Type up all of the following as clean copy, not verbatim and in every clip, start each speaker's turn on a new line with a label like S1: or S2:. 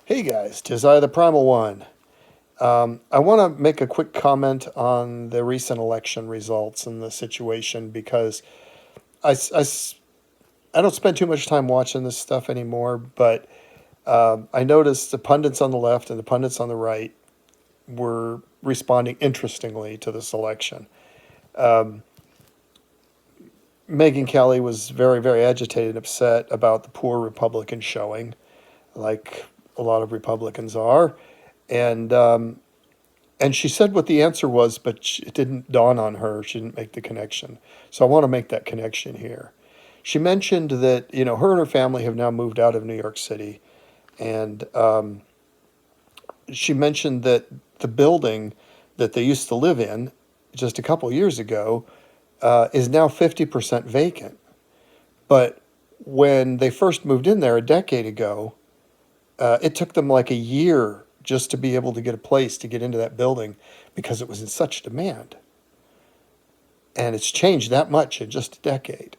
S1: Hey guys, tis I, the Primal One. I want to make a quick comment on the recent election results and the situation because I, s- I s- I don't spend too much time watching this stuff anymore, but I noticed the pundits on the left and the pundits on the right were responding interestingly to this election. Um, Megyn Kelly was very, very agitated and upset about the poor Republican showing, like a lot of Republicans are. And And she said what the answer was, but it didn't dawn on her. She didn't make the connection. So I want to make that connection here. She mentioned that, her and her family have now moved out of New York City. And she mentioned that the building that they used to live in just a couple years ago is now 50% vacant. But when they first moved in there a decade ago, it took them like a year just to be able to get a place to get into that building because it was in such demand. And it's changed that much in just a decade.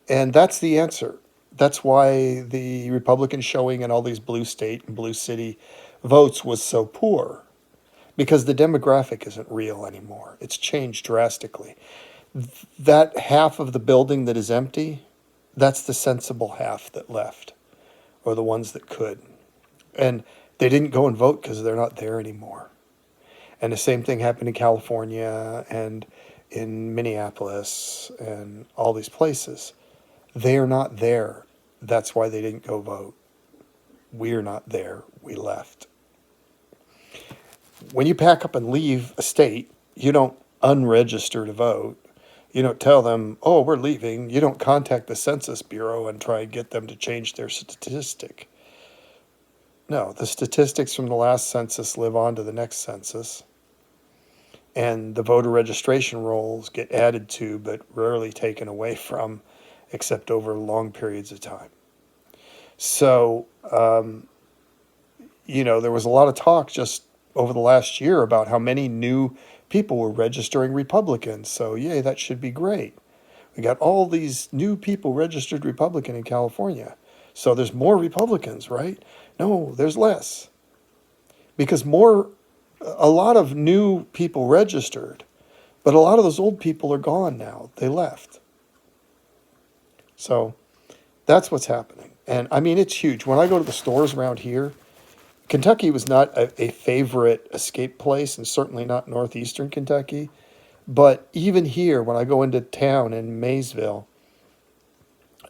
S1: And that's the answer. That's why the Republican showing in all these blue state and blue city votes was so poor, because the demographic isn't real anymore. It's changed drastically. That half of the building that is empty, that's the sensible half that left, or the ones that could. And they didn't go and vote because they're not there anymore. And the same thing happened in California and in Minneapolis and all these places. They're not there. That's why they didn't go vote. We're not there. We left. When you pack up and leave a state, you don't unregister to vote. You don't tell them, oh, we're leaving. You don't contact the Census Bureau and try and get them to change their statistic. No, the statistics from the last census live on to the next census. And the voter registration rolls get added to, but rarely taken away from, except over long periods of time. So, there was a lot of talk just over the last year about how many new people were registering Republicans. So, yay, that should be great. We got all these new people registered Republican in California. So there's more Republicans, right? No, there's less. Because a lot of new people registered, but a lot of those old people are gone now. They left. So that's what's happening. And I mean, it's huge. When I go to the stores around here, Kentucky was not a favorite escape place, and certainly not northeastern Kentucky. But even here, when I go into town in Maysville,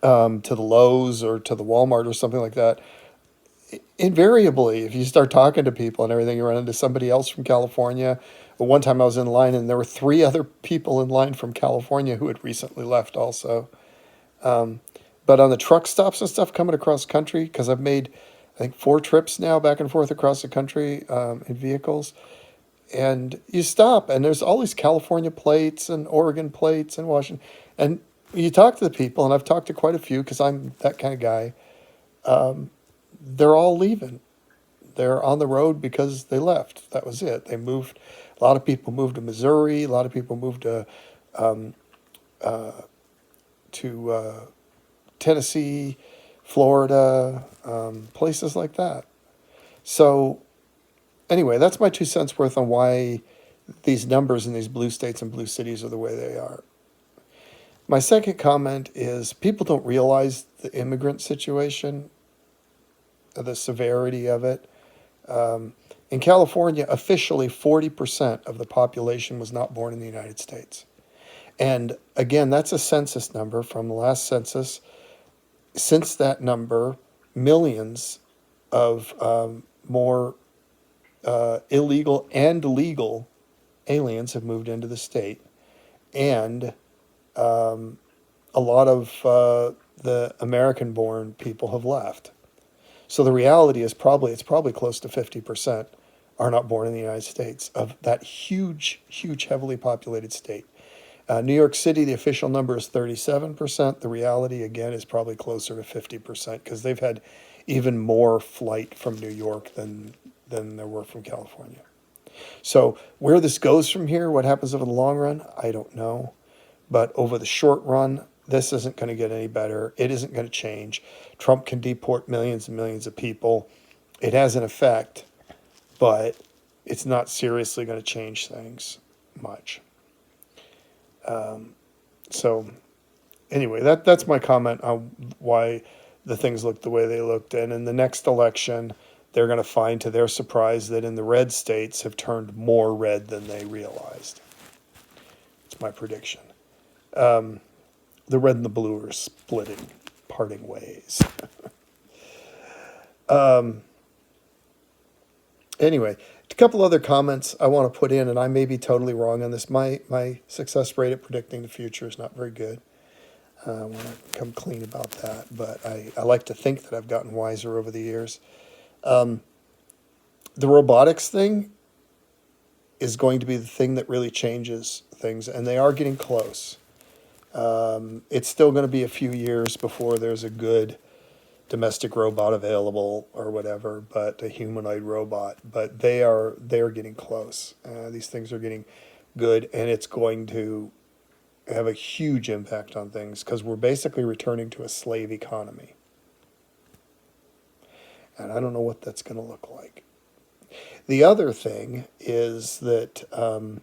S1: to the Lowe's or to the Walmart or something like that, invariably, if you start talking to people and everything, you run into somebody else from California. But one time I was in line and there were three other people in line from California who had recently left also. But on the truck stops and stuff coming across country, because I've made, I think, 4 trips now back and forth across the country in vehicles. And you stop, and there's all these California plates and Oregon plates and Washington. And you talk to the people, and I've talked to quite a few because I'm that kind of guy. They're all leaving. They're on the road because they left. That was it. They moved. A lot of people moved to Missouri. A lot of people moved to Tennessee, Florida, places like that. So anyway, that's my 2 cents worth on why these numbers in these blue states and blue cities are the way they are. My second comment is people don't realize the immigrant situation, the severity of it. In California, officially 40% of the population was not born in the United States. And again, that's a census number from the last census. Since that number, millions of more illegal and legal aliens have moved into the state. And a lot of the American born people have left. So the reality is it's probably close to 50% are not born in the United States of that huge, huge, heavily populated state. New York City, the official number is 37%. The reality, again, is probably closer to 50% because they've had even more flight from New York than there were from California. So where this goes from here, what happens over the long run, I don't know. But over the short run, this isn't going to get any better. It isn't going to change. Trump can deport millions and millions of people. it has an effect, but it's not seriously going to change things much. So anyway, that's my comment on why the things look the way they looked. And in the next election, they're going to find to their surprise that in the red states have turned more red than they realized. It's my prediction. The red and the blue are splitting, parting ways. Anyway, a couple other comments I want to put in, and I may be totally wrong on this. My success rate at predicting the future is not very good. I want to come clean about that, but I like to think that I've gotten wiser over the years. The robotics thing is going to be the thing that really changes things, and they are getting close. It's still going to be a few years before there's a good domestic robot available or whatever, but a humanoid robot. But they're getting close. These things are getting good, and it's going to have a huge impact on things because we're basically returning to a slave economy. And I don't know what that's going to look like. The other thing is that I'm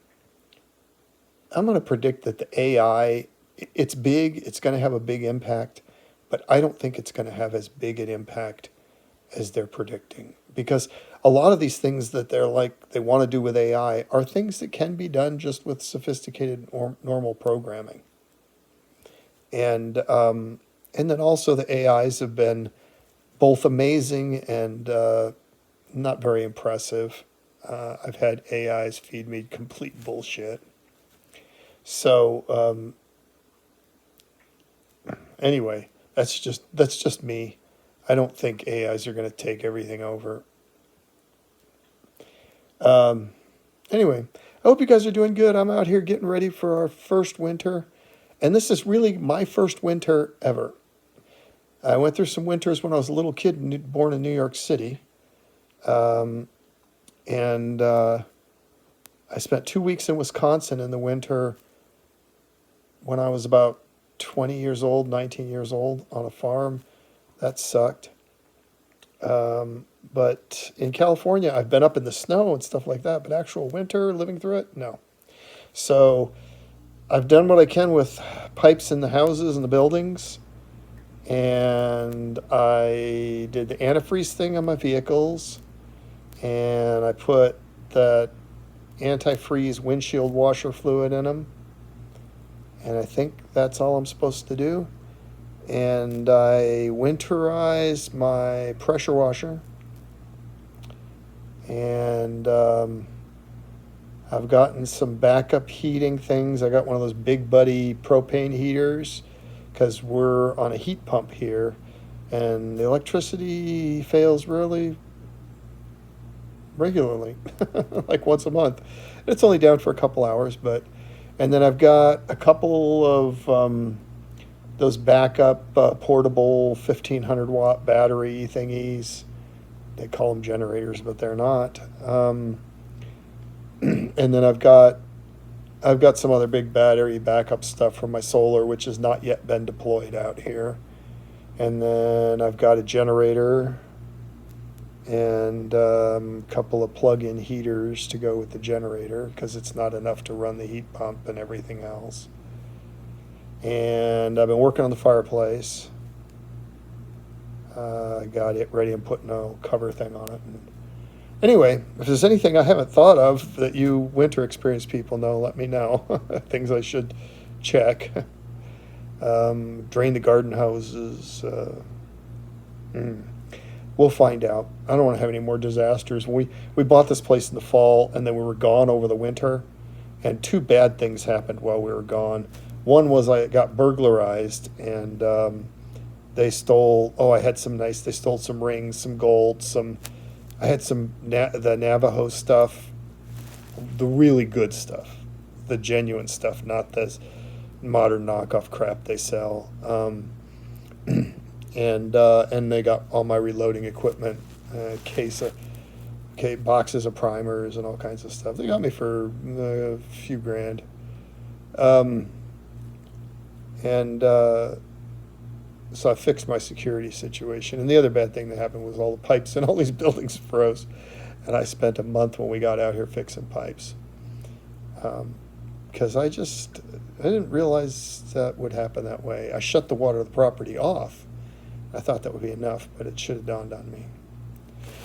S1: going to predict that the AI, it's big, it's going to have a big impact, but I don't think it's going to have as big an impact as they're predicting. Because a lot of these things that they want to do with AI are things that can be done just with sophisticated normal programming. And then also the AIs have been both amazing and not very impressive. I've had AIs feed me complete bullshit. So anyway, that's just me. I don't think AIs are going to take everything over. Anyway, I hope you guys are doing good. I'm out here getting ready for our first winter, and this is really my first winter ever. I went through some winters when I was a little kid, born in New York City, and I spent 2 weeks in Wisconsin in the winter when I was about 20 years old, 19 years old, on a farm. That sucked. But in California, I've been up in the snow and stuff like that, but actual winter, living through it, no. So I've done what I can with pipes in the houses and the buildings, and I did the antifreeze thing on my vehicles, and I put that antifreeze windshield washer fluid in them, and I think that's all I'm supposed to do. And I winterized my pressure washer, and I've gotten some backup heating things. I got one of those big buddy propane heaters because we're on a heat pump here, and the electricity fails really regularly, like once a month. It's only down for a couple hours, and then I've got a couple of those backup portable 1500 watt battery thingies. They call them generators, but they're not. And then I've got some other big battery backup stuff from my solar, which has not yet been deployed out here. And then I've got a generator and a couple of plug-in heaters to go with the generator because it's not enough to run the heat pump and everything else. And I've been working on the fireplace. I got it ready and putting a cover thing on it. And anyway, if there's anything I haven't thought of that you winter experience people know, let me know. Things I should check. Drain the garden hoses. We'll find out. I don't want to have any more disasters. We bought this place in the fall, and then we were gone over the winter, and two bad things happened while we were gone. One was I got burglarized, and they stole, they stole some rings, some gold, I had the Navajo stuff, the really good stuff, the genuine stuff, not this modern knockoff crap they sell. And they got all my reloading equipment, boxes of primers and all kinds of stuff. They got me for a few grand. And So I fixed my security situation. And the other bad thing that happened was all the pipes in all these buildings froze. And I spent a month when we got out here fixing pipes. Because I didn't realize that would happen that way. I shut the water of the property off. I thought that would be enough, but it should have dawned on me.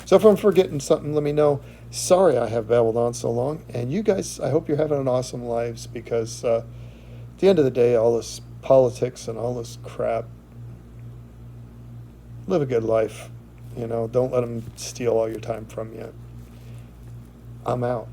S1: So if I'm forgetting something, let me know. Sorry I have babbled on so long. And you guys, I hope you're having an awesome lives, because at the end of the day, all this politics and all this crap, live a good life. Don't let them steal all your time from you. I'm out.